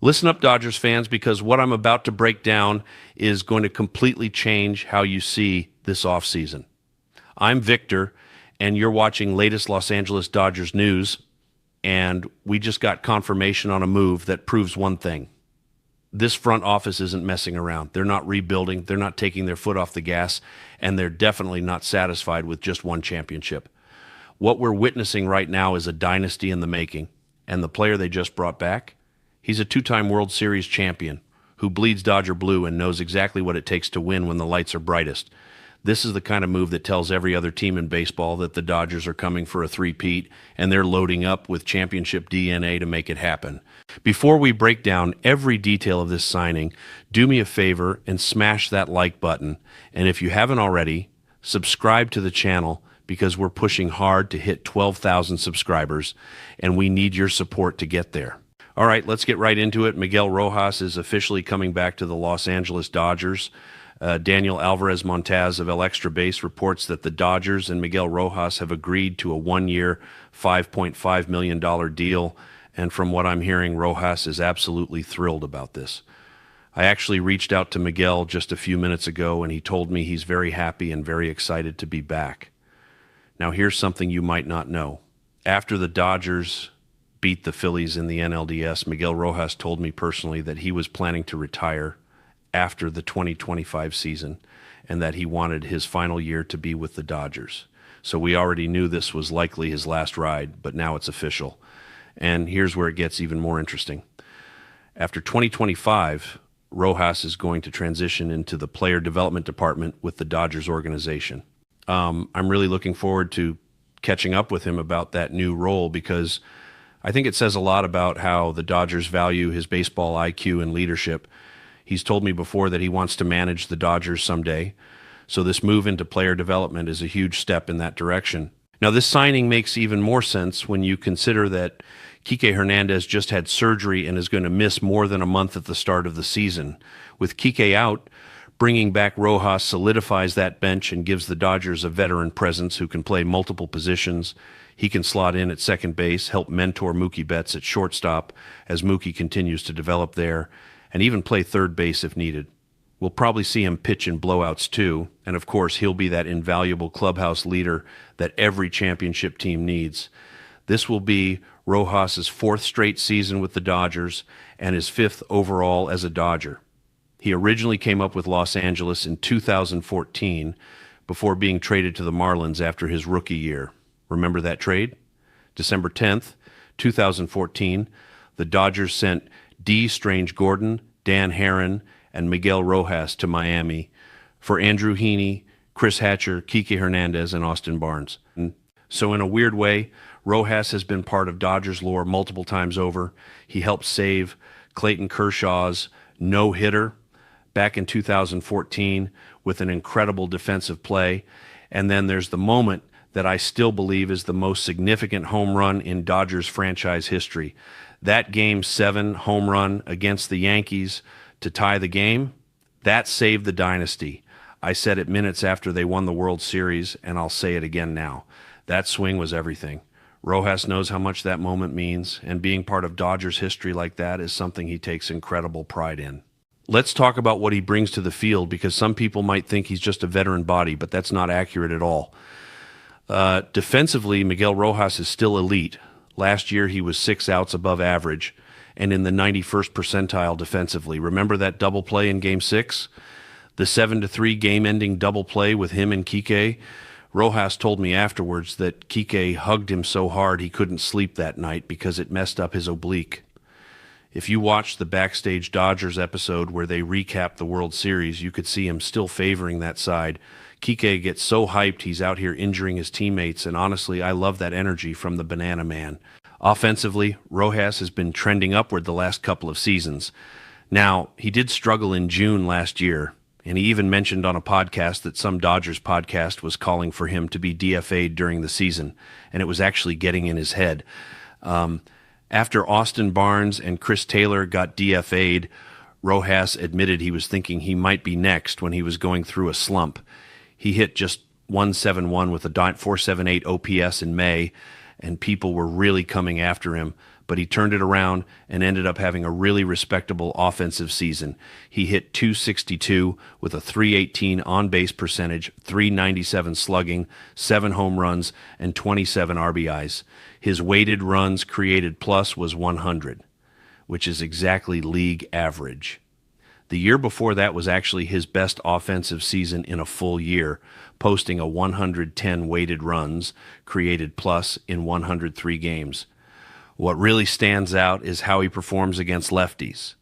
Listen up, Dodgers fans, because what I'm about to break down is going to completely change how you see this offseason. I'm Victor, and you're watching latest Los Angeles Dodgers news, and we just got confirmation on a move that proves one thing. This front office isn't messing around. They're not rebuilding. They're not taking their foot off the gas, and they're definitely not satisfied with just one championship. What we're witnessing right now is a dynasty in the making, and the player they just brought back, he's a two-time World Series champion who bleeds Dodger blue and knows exactly what it takes to win when the lights are brightest. This is the kind of move that tells every other team in baseball that the Dodgers are coming for a three-peat, and they're loading up with championship DNA to make it happen. Before we break down every detail of this signing, do me a favor and smash that like button. And if you haven't already, subscribe to the channel because we're pushing hard to hit 12,000 subscribers, and we need your support to get there. All right, let's get right into it. Miguel Rojas is officially coming back to the Los Angeles Dodgers. Daniel Alvarez Montaz of El Extra Base reports that the Dodgers and Miguel Rojas have agreed to a one-year, $5.5 million deal. And from what I'm hearing, Rojas is absolutely thrilled about this. I actually reached out to Miguel just a few minutes ago, and he told me he's very happy and very excited to be back. Now, here's something you might not know. After the Dodgers beat the Phillies in the NLDS, Miguel Rojas told me personally that he was planning to retire after the 2025 season and that he wanted his final year to be with the Dodgers. So we already knew this was likely his last ride, but now it's official. And here's where it gets even more interesting. After 2025, Rojas is going to transition into the player development department with the Dodgers organization. I'm really looking forward to catching up with him about that new role because I think it says a lot about how the Dodgers value his baseball IQ and leadership. He's told me before that he wants to manage the Dodgers someday, so this move into player development is a huge step in that direction. Now, this signing makes even more sense when you consider that Kike Hernandez just had surgery and is going to miss more than a month at the start of the season. With Kike out, bringing back Rojas solidifies that bench and gives the Dodgers a veteran presence who can play multiple positions. He can slot in at second base, help mentor Mookie Betts at shortstop as Mookie continues to develop there, and even play third base if needed. We'll probably see him pitch in blowouts too, and of course he'll be that invaluable clubhouse leader that every championship team needs. This will be Rojas' fourth straight season with the Dodgers and his fifth overall as a Dodger. He originally came up with Los Angeles in 2014 before being traded to the Marlins after his rookie year. Remember that trade? December 10th, 2014, the Dodgers sent D. Strange Gordon, Dan Herron, and Miguel Rojas to Miami for Andrew Heaney, Chris Hatcher, Kike Hernandez, and Austin Barnes. So in a weird way, Rojas has been part of Dodgers lore multiple times over. He helped save Clayton Kershaw's no-hitter back in 2014 with an incredible defensive play. And then there's the moment that I still believe is the most significant home run in Dodgers franchise history. That Game 7 home run against the Yankees to tie the game, that saved the dynasty. I said it minutes after they won the World Series, and I'll say it again now. That swing was everything. Rojas knows how much that moment means, and being part of Dodgers history like that is something he takes incredible pride in. Let's talk about what he brings to the field, because some people might think he's just a veteran body, but that's not accurate at all. Defensively, Miguel Rojas is still elite. Last year, he was 6 outs above average and in the 91st percentile defensively. Remember that double play in Game 6? The 7-3 game-ending double play with him and Kike? Rojas told me afterwards that Kike hugged him so hard he couldn't sleep that night because it messed up his oblique. If you watched the Backstage Dodgers episode where they recapped the World Series, you could see him still favoring that side. Kike gets so hyped he's out here injuring his teammates, and honestly, I love that energy from the Banana Man. Offensively, Rojas has been trending upward the last couple of seasons. Now, he did struggle in June last year, and he even mentioned on a podcast that some Dodgers podcast was calling for him to be DFA'd during the season, and it was actually getting in his head. After Austin Barnes and Chris Taylor got DFA'd, Rojas admitted he was thinking he might be next when he was going through a slump. He hit just 171 with a .478 OPS in May, and people were really coming after him. but he turned it around and ended up having a really respectable offensive season. He hit .262 with a .318 on-base percentage, .397 slugging, 7 home runs, and 27 RBIs. His weighted runs created plus was 100, which is exactly league average. The year before that was actually his best offensive season in a full year, posting a 110 weighted runs created plus in 103 games. What really stands out is how he performs against lefties.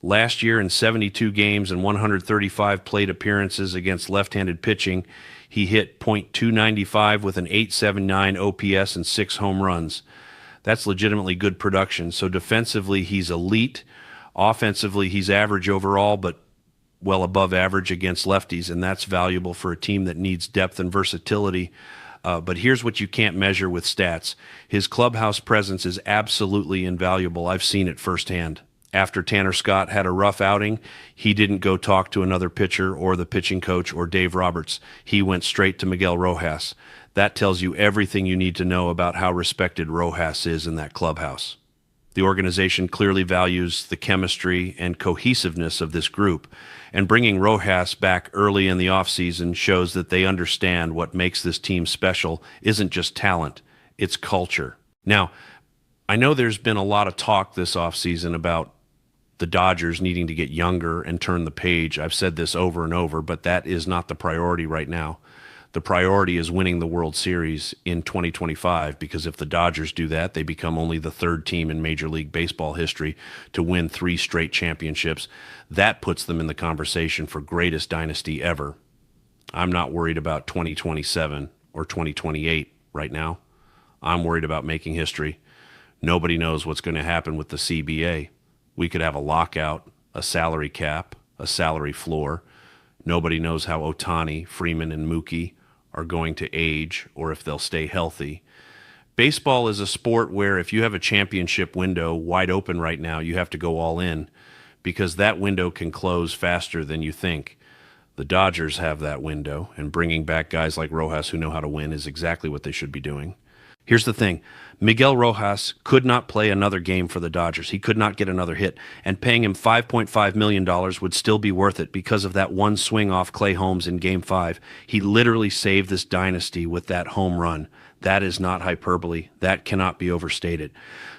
Last year, in 72 games and 135 plate appearances against left-handed pitching, he hit .295 with an .879 OPS and 6 home runs. That's legitimately good production. So defensively, he's elite. Offensively, he's average overall, but well above average against lefties, and that's valuable for a team that needs depth and versatility. But here's what you can't measure with stats. His clubhouse presence is absolutely invaluable. I've seen it firsthand. After Tanner Scott had a rough outing, he didn't go talk to another pitcher or the pitching coach or Dave Roberts. He went straight to Miguel Rojas. That tells you everything you need to know about how respected Rojas is in that clubhouse. The organization clearly values the chemistry and cohesiveness of this group, and bringing Rojas back early in the offseason shows that they understand what makes this team special isn't just talent, it's culture. Now, I know there's been a lot of talk this offseason about the Dodgers needing to get younger and turn the page. I've said this over and over, but that is not the priority right now. The priority is winning the World Series in 2025, because if the Dodgers do that, they become only the 3rd team in Major League Baseball history to win 3 straight championships. That puts them in the conversation for greatest dynasty ever. I'm not worried about 2027 or 2028 right now. I'm worried about making history. Nobody knows what's going to happen with the CBA. We could have a lockout, a salary cap, a salary floor. Nobody knows how Ohtani, Freeman, and Mookie are going to age or if they'll stay healthy. Baseball is a sport where if you have a championship window wide open right now, you have to go all in, because that window can close faster than you think. The Dodgers have that window, and bringing back guys like Rojas who know how to win is exactly what they should be doing. Here's the thing. Miguel Rojas could not play another game for the Dodgers. He could not get another hit, and paying him $5.5 million would still be worth it because of that one swing off Clay Holmes in Game 5. He literally saved this dynasty with that home run. That is not hyperbole. That cannot be overstated.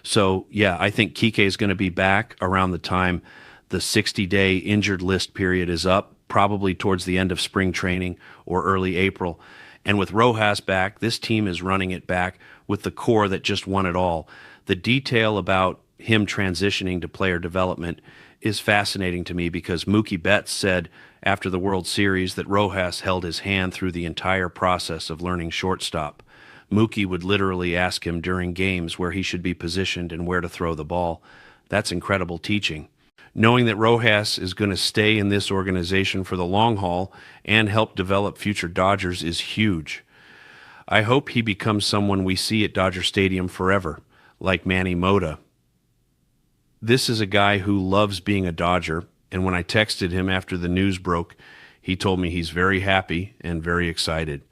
So, yeah, I think Kike is going to be back around the time the 60-day injured list period is up, probably towards the end of spring training or early April. And with Rojas back, this team is running it back with the core that just won it all. The detail about him transitioning to player development is fascinating to me, because Mookie Betts said after the World Series that Rojas held his hand through the entire process of learning shortstop. Mookie would literally ask him during games where he should be positioned and where to throw the ball. That's incredible teaching. Knowing that Rojas is going to stay in this organization for the long haul and help develop future Dodgers is huge. I hope he becomes someone we see at Dodger Stadium forever, like Manny Mota. This is a guy who loves being a Dodger, and when I texted him after the news broke, he told me he's very happy and very excited.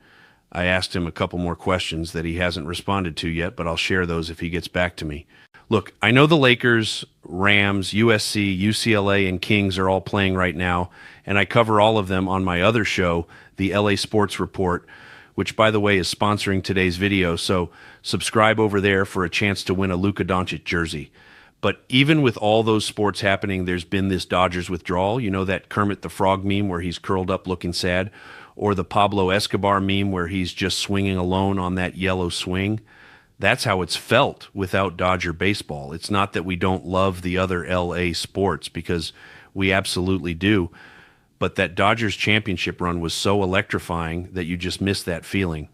I asked him a couple more questions that he hasn't responded to yet, but I'll share those if he gets back to me. Look, I know the Lakers, Rams, USC, UCLA, and Kings are all playing right now, and I cover all of them on my other show, the LA Sports Report, which, by the way, is sponsoring today's video, so subscribe over there for a chance to win a Luka Doncic jersey. But even with all those sports happening, there's been this Dodgers withdrawal. You know that Kermit the Frog meme where he's curled up looking sad? Or the Pablo Escobar meme where he's just swinging alone on that yellow swing? That's how it's felt without Dodger baseball. It's not that we don't love the other LA sports, because we absolutely do. But that Dodgers championship run was so electrifying that you just miss that feeling.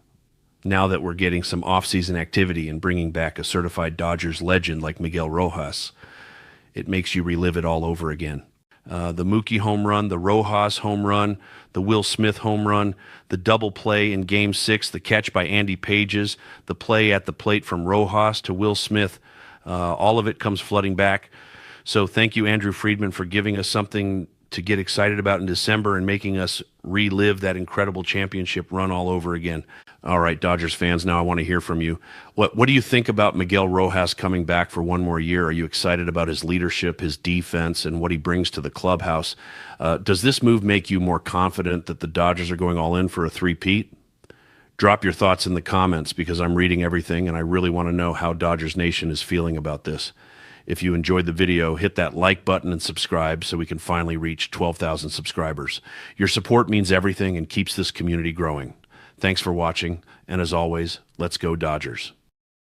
Now that we're getting some off-season activity and bringing back a certified Dodgers legend like Miguel Rojas, it makes you relive it all over again. The Mookie home run, the Rojas home run, the Will Smith home run, the double play in Game 6, the catch by Andy Pages, the play at the plate from Rojas to Will Smith, all of it comes flooding back. So thank you, Andrew Friedman, for giving us something to get excited about in December and making us relive that incredible championship run all over again. All right, Dodgers fans, now I want to hear from you. What do you think about Miguel Rojas coming back for one more year? Are you excited about his leadership, his defense, and what he brings to the clubhouse? Does this move make you more confident that the Dodgers are going all in for a three-peat? Drop your thoughts in the comments because I'm reading everything and I really want to know how Dodgers Nation is feeling about this. If you enjoyed the video, hit that like button and subscribe so we can finally reach 12,000 subscribers. Your support means everything and keeps this community growing. Thanks for watching, and as always, let's go Dodgers.